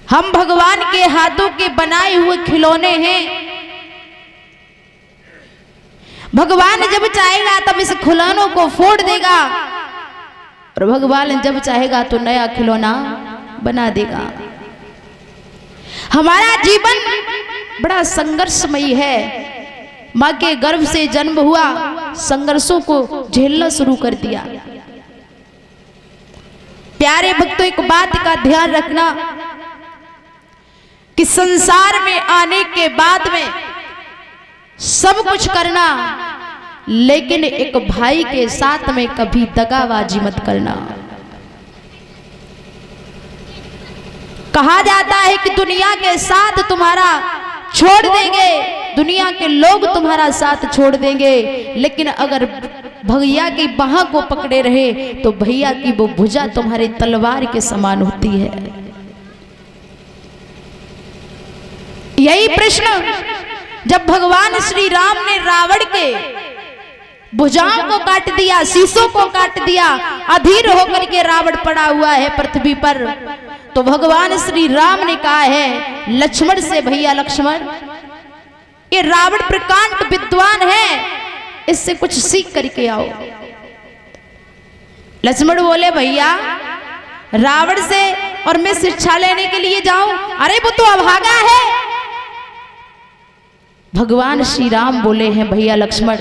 हम भगवान के हाथों के बनाए हुए खिलौने हैं। भगवान जब चाहेगा तब इस खिलौनों को फोड़ देगा और भगवान जब चाहेगा तो नया खिलौना बना देगा। हमारा जीवन बड़ा संघर्षमयी है। माँ के गर्भ से जन्म हुआ, संघर्षों को झेलना शुरू कर दिया। प्यारे भक्तों, एक बात का ध्यान रखना कि संसार में आने के बाद में सब कुछ करना, लेकिन एक भाई के साथ में कभी दगाबाजी मत करना। कहा जाता है कि दुनिया के साथ तुम्हारा छोड़ देंगे, दुनिया के लोग तुम्हारा साथ छोड़ देंगे, लेकिन अगर भैया की बाह को पकड़े रहे तो भैया की वो भुजा तुम्हारे तलवार के समान होती है। यही प्रश्न जब भगवान श्री राम ने रावण के भुजाओं को काट दिया, शीशों को काट दिया, अधीर होकर के रावण पड़ा हुआ है पृथ्वी पर, तो भगवान श्री राम ने कहा है लक्ष्मण से, भैया लक्ष्मण, ये रावण प्रकांड विद्वान है, इससे कुछ सीख करके आओ। लक्ष्मण बोले भैया रावण से और मैं शिक्षा लेने के लिए जाऊं? अरे वो तो अभागा है। भगवान श्री राम बोले हैं भैया लक्ष्मण,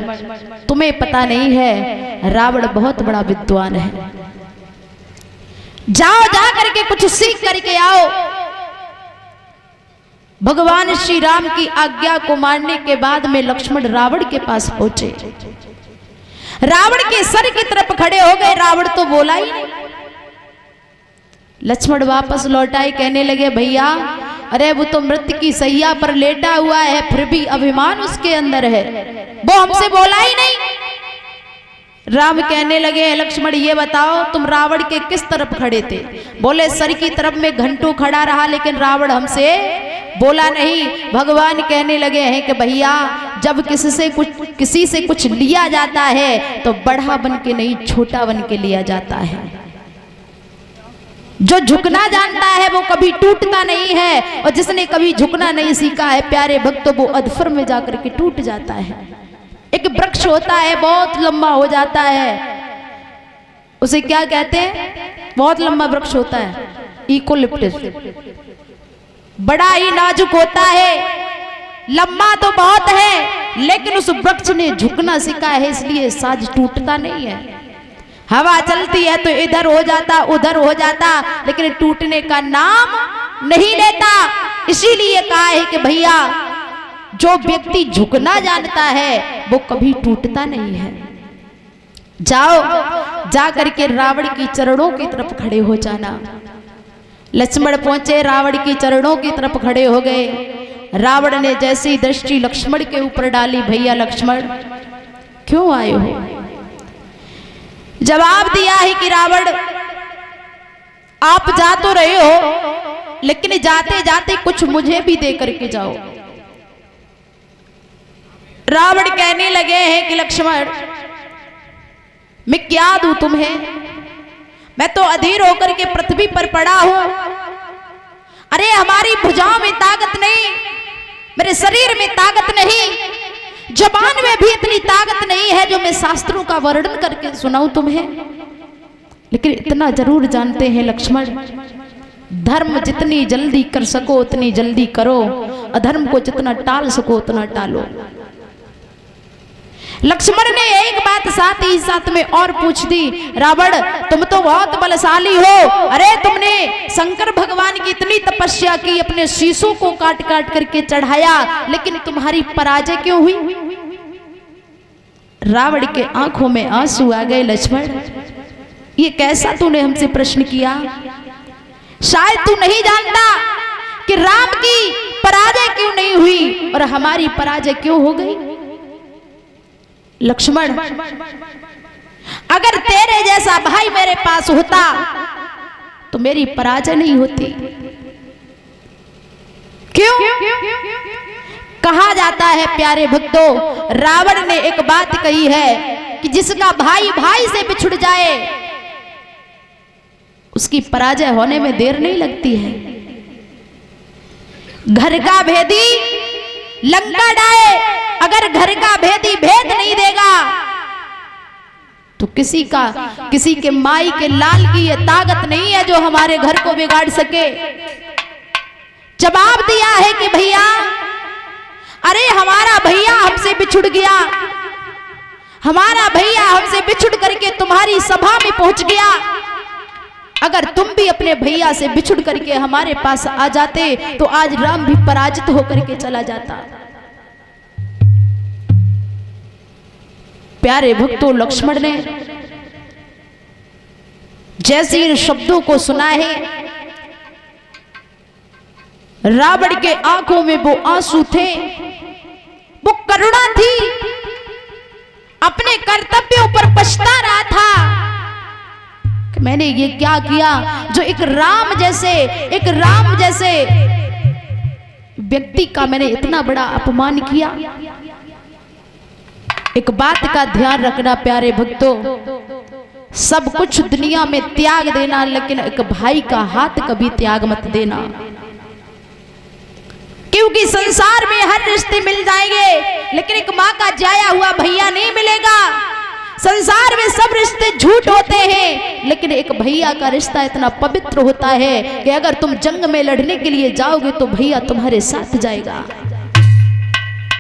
तुम्हें पता नहीं है रावण बहुत बड़ा विद्वान है, जाओ जा करके कुछ सीख करके आओ। भगवान श्री राम की आज्ञा को मानने के बाद में लक्ष्मण रावण के पास पहुंचे। रावण के सर की तरफ खड़े हो गए, रावण तो बोला ही नहीं। लक्ष्मण वापस लौटाए, कहने लगे भैया अरे वो तो मृत्यु की सैया पर लेटा हुआ है, फिर भी अभिमान उसके अंदर है, वो हमसे बोला ही नहीं। राम कहने लगे लक्ष्मण ये बताओ तुम रावण के किस तरफ खड़े थे? बोले सर की तरफ में घंटों खड़ा रहा, लेकिन रावण हमसे बोला नहीं। भगवान कहने लगे हैं कि भैया जब किसी से कुछ लिया जाता है तो बड़ा बन के नहीं, छोटा बन के लिया जाता है। जो झुकना जानता है वो कभी टूटता नहीं है, और जिसने कभी झुकना नहीं सीखा है प्यारे भक्तों, वो अधफर में जाकर के टूट जाता है। एक वृक्ष होता है बहुत लंबा हो जाता है, उसे क्या कहते हैं? बहुत लंबा वृक्ष होता है, यूकेलिप्टस, बड़ा ही नाजुक होता है, लंबा तो बहुत है, लेकिन उस वृक्ष ने झुकना सीखा है, इसलिए साज टूटता नहीं है। हवा चलती है तो इधर हो जाता उधर हो जाता, लेकिन टूटने का नाम नहीं लेता। इसीलिए कहा है कि भैया जो व्यक्ति झुकना जानता है वो कभी टूटता नहीं है। जाओ जा करके रावण की चरणों की तरफ खड़े हो जाना। लक्ष्मण पहुंचे, रावण की चरणों की तरफ खड़े हो गए। रावण ने जैसी दृष्टि लक्ष्मण के ऊपर डाली, भैया लक्ष्मण क्यों आए हो? जवाब दिया है कि रावण आप जा तो रहे हो, लेकिन जाते जाते कुछ मुझे भी दे करके जाओ। रावण कहने लगे हैं कि लक्ष्मण मैं क्या दूं तुम्हें? मैं तो अधीर होकर के पृथ्वी पर पड़ा हूं। अरे हमारी भुजाओं में ताकत नहीं, मेरे शरीर में ताकत नहीं, जबान में भी इतनी ताकत नहीं है जो मैं शास्त्रों का वर्णन करके सुनाऊं तुम्हें। लेकिन इतना जरूर जानते हैं लक्ष्मण, धर्म जितनी जल्दी कर सको उतनी जल्दी करो, अधर्म को जितना टाल सको उतना टालो। लक्ष्मण ने एक बात साथ ही साथ में और पूछ दी, रावण तुम तो बहुत बलशाली हो, अरे तुमने शंकर भगवान की इतनी तपस्या की, अपने शीशों को काट काट करके चढ़ाया, लेकिन तुम्हारी पराजय क्यों हुई? रावण के आंखों में आंसू आ गए। लक्ष्मण ये कैसा तूने हमसे प्रश्न किया? शायद तू नहीं जानता कि राम की पराजय क्यों नहीं हुई और हमारी पराजय क्यों हो गई। लक्ष्मण अगर तेरे जैसा भाई मेरे पास होता तो मेरी पराजय नहीं होती। क्यों? कहा जाता है प्यारे भक्तों, रावण ने एक बात कही है कि जिसका भाई भाई से बिछुड़ जाए उसकी पराजय होने में देर नहीं लगती है। घर का भेदी लंका डाए, अगर घर का भेदी भेद नहीं देगा तो किसी के माई के लाल की ये ताकत नहीं है जो हमारे घर को बिगाड़ सके। जवाब दिया है कि भैया, अरे हमारा भैया हमसे बिछुड़ गया, हमारा भैया हमसे बिछुड़ करके तुम्हारी सभा में पहुंच गया, अगर तुम भी अपने भैया से बिछुड़ करके हमारे पास आ जाते तो आज राम भी पराजित होकर के चला जाता। प्यारे भक्तों, लक्ष्मण ने जैसे इन शब्दों को सुना है, रावण के आंखों में वो आंसू थे, वो करुणा थी, अपने कर्तव्यों पर पछता रहा था कि मैंने ये क्या किया जो एक राम जैसे व्यक्ति का मैंने इतना बड़ा अपमान किया। एक बात का ध्यान रखना प्यारे भक्तों, सब कुछ दुनिया में त्याग देना, लेकिन एक भाई का हाथ कभी त्याग मत देना, क्योंकि संसार में हर रिश्ते मिल जाएंगे लेकिन एक माँ का जाया हुआ भैया नहीं मिलेगा। संसार में सब रिश्ते झूठ होते हैं लेकिन एक भैया का रिश्ता इतना पवित्र होता है कि अगर तुम जंग में लड़ने के लिए जाओगे तो भैया तुम्हारे साथ जाएगा।